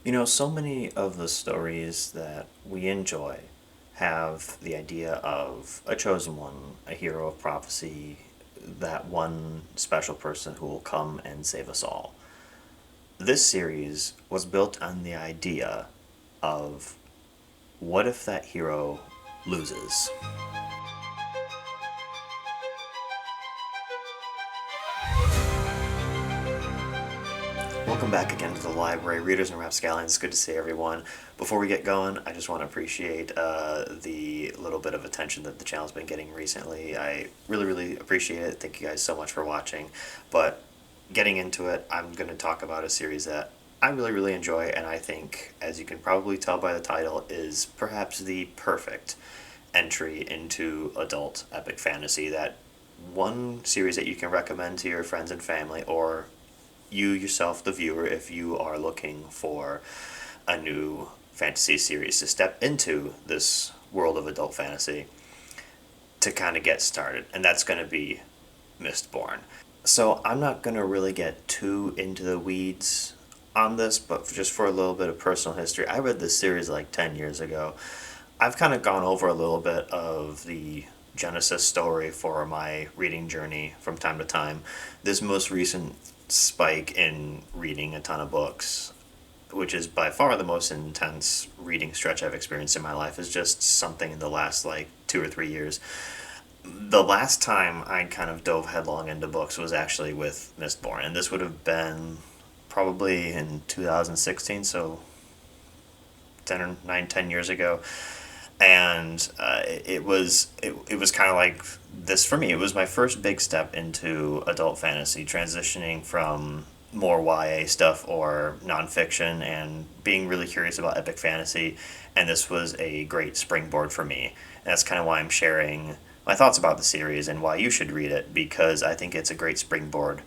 So many of the stories that we enjoy have the idea of a chosen one, a hero of prophecy, that one special person who will come and save us all. This series was built on the idea of what if that hero loses? Welcome back again to the library, Readers and Rapscallions. It's good to see everyone. Before we get going, I just want to appreciate the little bit of attention that the channel's been getting recently. I really, really appreciate it. Thank you guys so much for watching. But getting into it, I'm going to talk about a series that I really, really enjoy, and I think, as you can probably tell by the title, is perhaps the perfect entry into adult epic fantasy. That one series that you can recommend to your friends and family, or you yourself, the viewer, if you are looking for a new fantasy series to step into this world of adult fantasy to kind of get started. And that's going to be Mistborn. So I'm not going to really get too into the weeds on this, but just for a little bit of personal history, I read this series like 10 years ago. I've kind of gone over a little bit of the Genesis story for my reading journey from time to time. This most recent spike in reading a ton of books, which is by far the most intense reading stretch I've experienced in my life, is just something in the last like 2 or 3 years. The last time I kind of dove headlong into books was actually with Mistborn, and this would have been probably in 2016, so 10 years ago. And it was kind of like this for me. It was my first big step into adult fantasy, transitioning from more YA stuff or nonfiction and being really curious about epic fantasy. And this was a great springboard for me. And that's kind of why I'm sharing my thoughts about the series and why you should read it, because I think it's a great springboard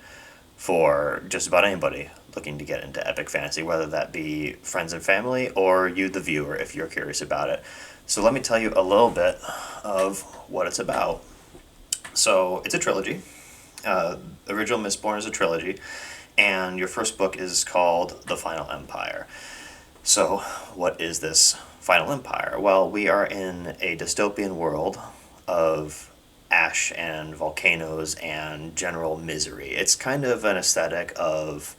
for just about anybody looking to get into epic fantasy, whether that be friends and family or you, the viewer, if you're curious about it. So let me tell you a little bit of what it's about. So it's a trilogy. Original Mistborn is a trilogy, and your first book is called The Final Empire. So what is this Final Empire? Well, we are in a dystopian world of ash and volcanoes and general misery. It's kind of an aesthetic of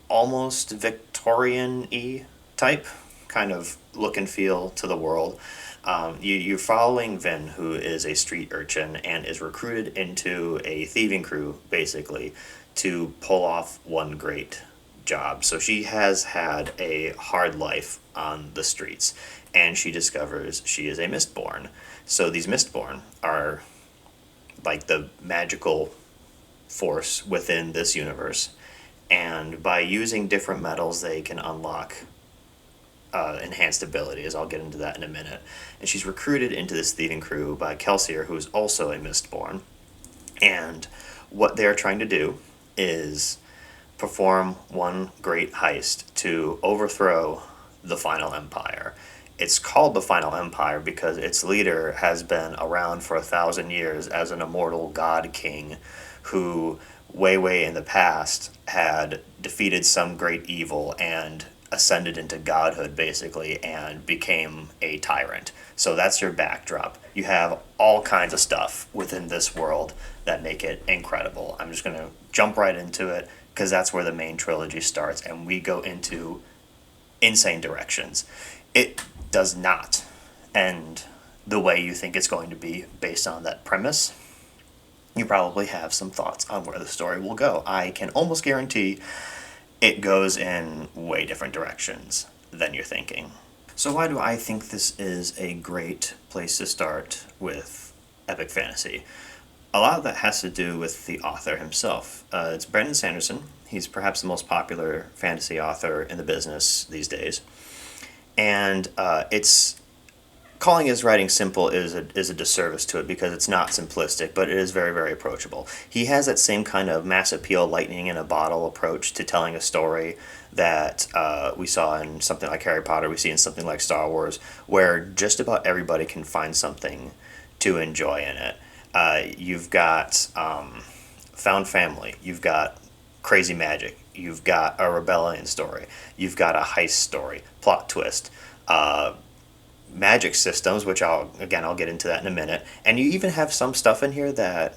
almost Victorian-y type kind of look and feel to the world. You're following Vin, who is a street urchin and is recruited into a thieving crew, basically, to pull off one great job. So she has had a hard life on the streets, and she discovers she is a Mistborn. So these Mistborn are like the magical force within this universe, and by using different metals, they can unlock enhanced abilities. I'll get into that in a minute. And she's recruited into this thieving crew by Kelsier, who is also a Mistborn. And what they're trying to do is perform one great heist to overthrow the Final Empire. It's called the Final Empire because its leader has been around for 1,000 years as an immortal god king who, way, way in the past, had defeated some great evil and ascended into godhood, basically, and became a tyrant. So that's your backdrop. You have all kinds of stuff within this world that make it incredible. I'm just going to jump right into it because that's where the main trilogy starts, and we go into insane directions. It does not end the way you think it's going to be based on that premise. You probably have some thoughts on where the story will go. I can almost guarantee it goes in way different directions than you're thinking. So why do I think this is a great place to start with epic fantasy? A lot of that has to do with the author himself. It's Brandon Sanderson. He's perhaps the most popular fantasy author in the business these days. And it's calling his writing simple is a disservice to it because it's not simplistic, but it is very, very approachable. He has that same kind of mass appeal, lightning in a bottle approach to telling a story that we saw in something like Harry Potter, we see in something like Star Wars, where just about everybody can find something to enjoy in it. You've got found family, you've got crazy magic, you've got a rebellion story, you've got a heist story, plot twist, magic systems, which I'll get into that in a minute, and you even have some stuff in here that,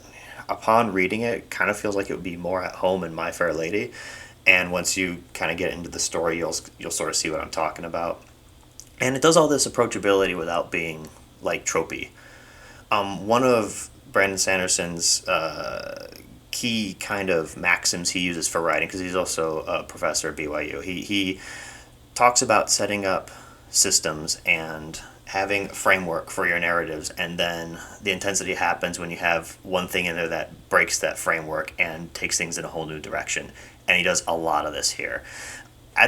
upon reading it, kind of feels like it would be more at home in My Fair Lady, and once you kind of get into the story, you'll sort of see what I'm talking about, and it does all this approachability without being like tropey. One of Brandon Sanderson's key kind of maxims he uses for writing, because he's also a professor at BYU, he talks about setting up systems and having a framework for your narratives, and then the intensity happens when you have one thing in there that breaks that framework and takes things in a whole new direction. And he does a lot of this here. I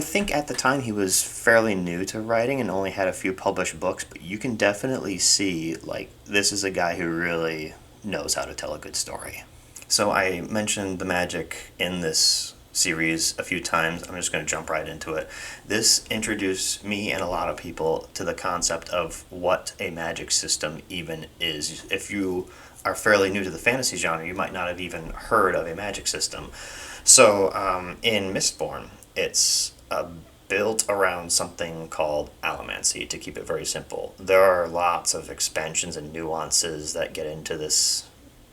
think at the time he was fairly new to writing and only had a few published books, but you can definitely see, like, this is a guy who really knows how to tell a good story. So I mentioned the magic in this series a few times. I'm just going to jump right into it. This introduced me and a lot of people to the concept of what a magic system even is. If you are fairly new to the fantasy genre, you might not have even heard of a magic system. So in Mistborn, it's built around something called allomancy, to keep it very simple. There are lots of expansions and nuances that get into this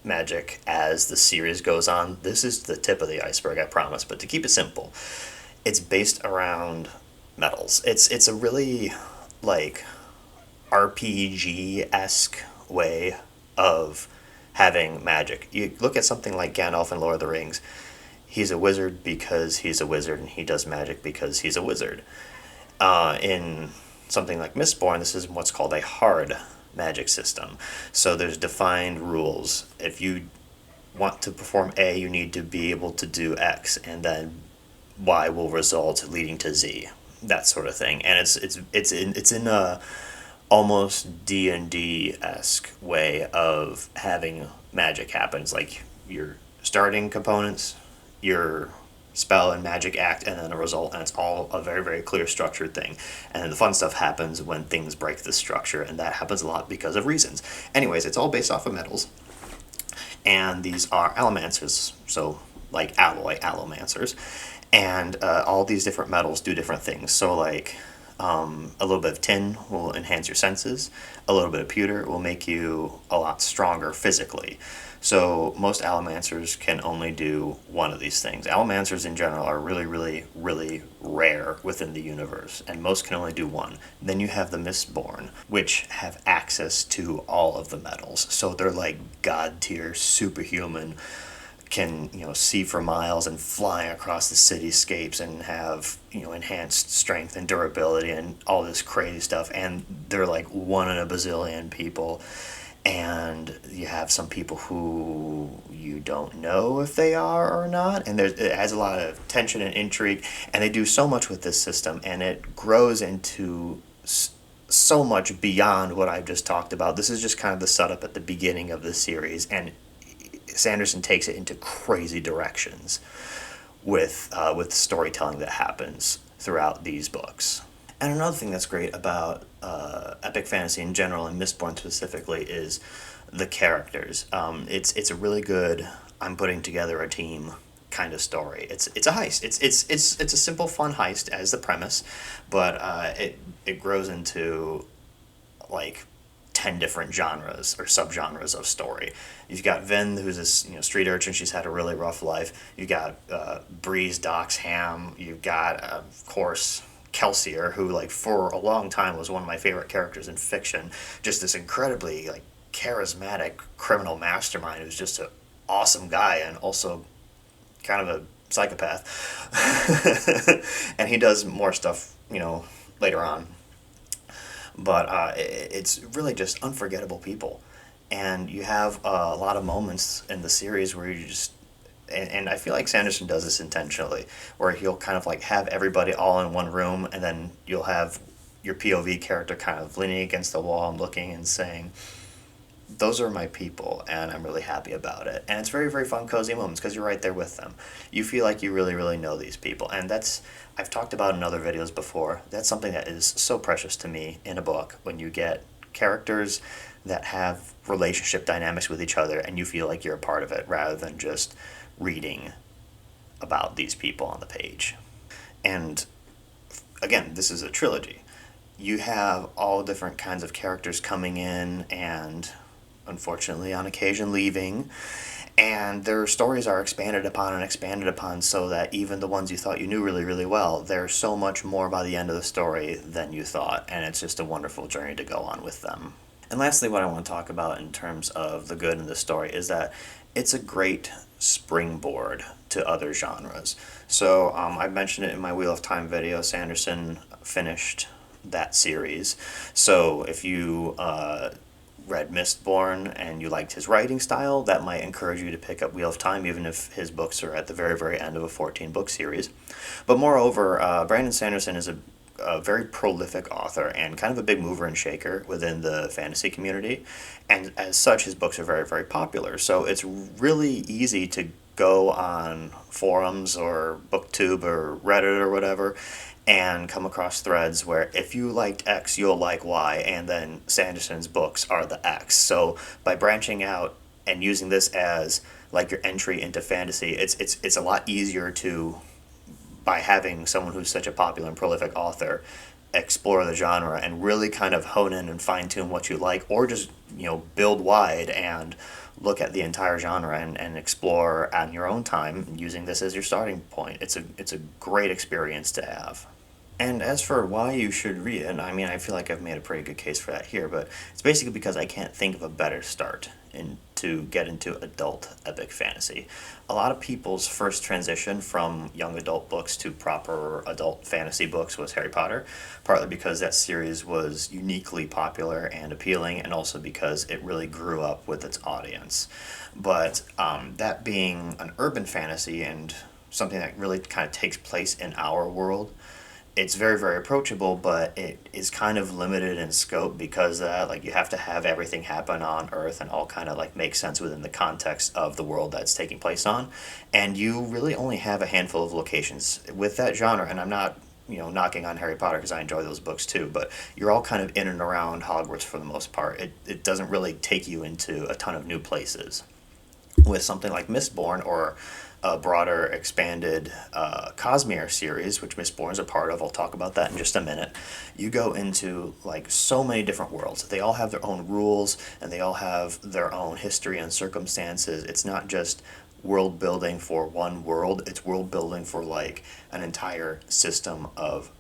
magic as the series goes on. This is the tip of the iceberg, I promise, but to keep it simple, it's based around metals. It's a really, like, RPG-esque way of having magic. You look at something like Gandalf in Lord of the Rings. He's a wizard because he's a wizard, and he does magic because he's a wizard. In something like Mistborn, this is what's called a hard magic system. So there's defined rules. If you want to perform A, you need to be able to do X, and then Y will result leading to Z. That sort of thing. And it's in a almost D&D-esque way of having magic happen. It's like your starting components, your spell and magic act, and then a result, and it's all a very, very clear structured thing. And then the fun stuff happens when things break the structure, and that happens a lot because of reasons. Anyways, it's all based off of metals, and these are allomancers, so like allomancers, and all these different metals do different things. So like a little bit of tin will enhance your senses, a little bit of pewter will make you a lot stronger physically. So most allomancers can only do one of these things. Allomancers in general are really, really, really rare within the universe, and most can only do one. Then you have the Mistborn, which have access to all of the metals. So they're like god tier, superhuman, can see for miles and fly across the cityscapes and have enhanced strength and durability and all this crazy stuff. And they're like one in a bazillion people. And you have some people who you don't know if they are or not, and it adds a lot of tension and intrigue, and they do so much with this system, and it grows into so much beyond what I've just talked about. This is just kind of the setup at the beginning of the series, and Sanderson takes it into crazy directions with storytelling that happens throughout these books. And another thing that's great about epic fantasy in general, and Mistborn specifically, is the characters. It's a really good, I'm putting together a team kind of story. It's a heist. It's a simple, fun heist as the premise, but it grows into like 10 different genres or subgenres of story. You've got Vin, who's this street urchin. She's had a really rough life. You've got Breeze, Doc's Ham. You've got, of course, Kelsier, who like for a long time was one of my favorite characters in fiction. Just this incredibly like charismatic criminal mastermind who's just an awesome guy and also kind of a psychopath. And he does more stuff, later on. But it's really just unforgettable people. And you have a lot of moments in the series where you just, and I feel like Sanderson does this intentionally, where he'll kind of like have everybody all in one room, and then you'll have your POV character kind of leaning against the wall and looking and saying, those are my people, and I'm really happy about it. And it's very, very fun, cozy moments, because you're right there with them. You feel like you really, really know these people. And I've talked about in other videos before, that's something that is so precious to me in a book, when you get characters that have relationship dynamics with each other, and you feel like you're a part of it, rather than just reading about these people on the page. And again, this is a trilogy. You have all different kinds of characters coming in and unfortunately on occasion leaving, and their stories are expanded upon so that even the ones you thought you knew really, really well, there's so much more by the end of the story than you thought, and it's just a wonderful journey to go on with them. And lastly, what I want to talk about in terms of the good in the story is that it's a great springboard to other genres. So I mentioned it in my Wheel of Time video. Sanderson finished that series. So if you read Mistborn and you liked his writing style, that might encourage you to pick up Wheel of Time, even if his books are at the very, very end of a 14-book series. But moreover, Brandon Sanderson is a very prolific author and kind of a big mover and shaker within the fantasy community. And as such, his books are very, very popular. So it's really easy to go on forums or BookTube or Reddit or whatever and come across threads where if you liked X, you'll like Y, and then Sanderson's books are the X. So by branching out and using this as like your entry into fantasy, it's a lot easier to, by having someone who's such a popular and prolific author, explore the genre and really kind of hone in and fine-tune what you like, or just, build wide and look at the entire genre and explore on your own time using this as your starting point. It's a great experience to have. And as for why you should read it, I mean, I feel like I've made a pretty good case for that here, but it's basically because I can't think of a better start to get into adult epic fantasy. A lot of people's first transition from young adult books to proper adult fantasy books was Harry Potter, partly because that series was uniquely popular and appealing, and also because it really grew up with its audience. But that being an urban fantasy and something that really kind of takes place in our world, it's very, very approachable, but it is kind of limited in scope because you have to have everything happen on Earth and all kind of make sense within the context of the world that's taking place on. And you really only have a handful of locations with that genre. And I'm not, knocking on Harry Potter because I enjoy those books too, but you're all kind of in and around Hogwarts for the most part. It doesn't really take you into a ton of new places. With something like Mistborn or a broader expanded Cosmere series, which Mistborn is a part of, I'll talk about that in just a minute, you go into so many different worlds. They all have their own rules and they all have their own history and circumstances. It's not just world building for one world, it's world building for an entire system of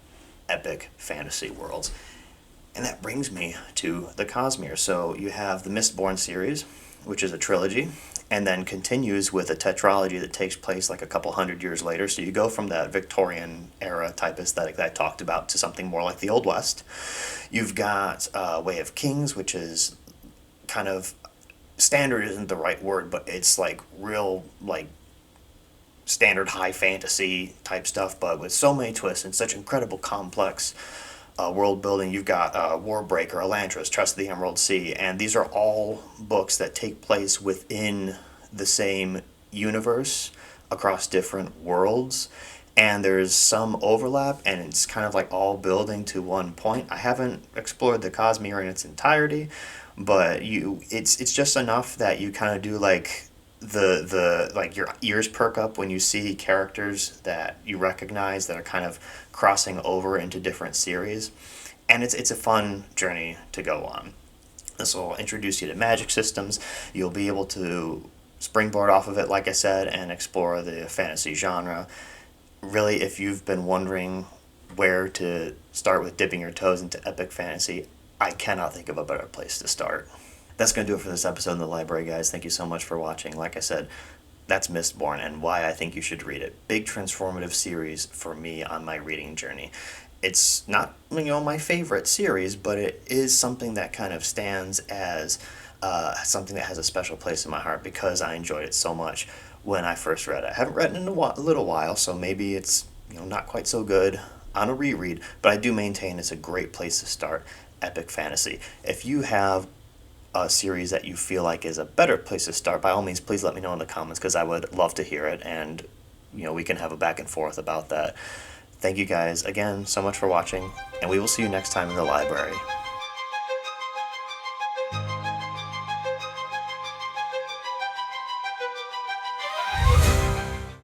epic fantasy worlds. And that brings me to the Cosmere. So you have the Mistborn series, which is a trilogy, and then continues with a tetralogy that takes place a couple hundred years later. So you go from that Victorian era type aesthetic that I talked about to something more like the Old West. You've got Way of Kings, which is kind of, standard isn't the right word, but it's real standard high fantasy type stuff, but with so many twists and such incredible complex world building. You've got Warbreaker, Elantris, Trust of the Emerald Sea, and these are all books that take place within the same universe across different worlds, and there's some overlap, and it's kind of all building to one point. I haven't explored the Cosmere in its entirety, but it's just enough that you kind of do your ears perk up when you see characters that you recognize that are kind of crossing over into different series, and it's a fun journey to go on. This will introduce you to magic systems. You'll be able to springboard off of it, like I said, and explore the fantasy genre. Really, if you've been wondering where to start with dipping your toes into epic fantasy, I cannot think of a better place to start. That's going to do it for this episode in the library, guys. Thank you so much for watching. Like I said, that's Mistborn and why I think you should read it. Big transformative series for me on my reading journey. It's not, my favorite series, but it is something that kind of stands as something that has a special place in my heart because I enjoyed it so much when I first read it. I haven't read it in a little while, so maybe it's not quite so good on a reread, but I do maintain it's a great place to start epic fantasy. If you have a series that you feel like is a better place to start, by all means, please let me know in the comments because I would love to hear it, and we can have a back and forth about that. Thank you guys again so much for watching, and we will see you next time in the library.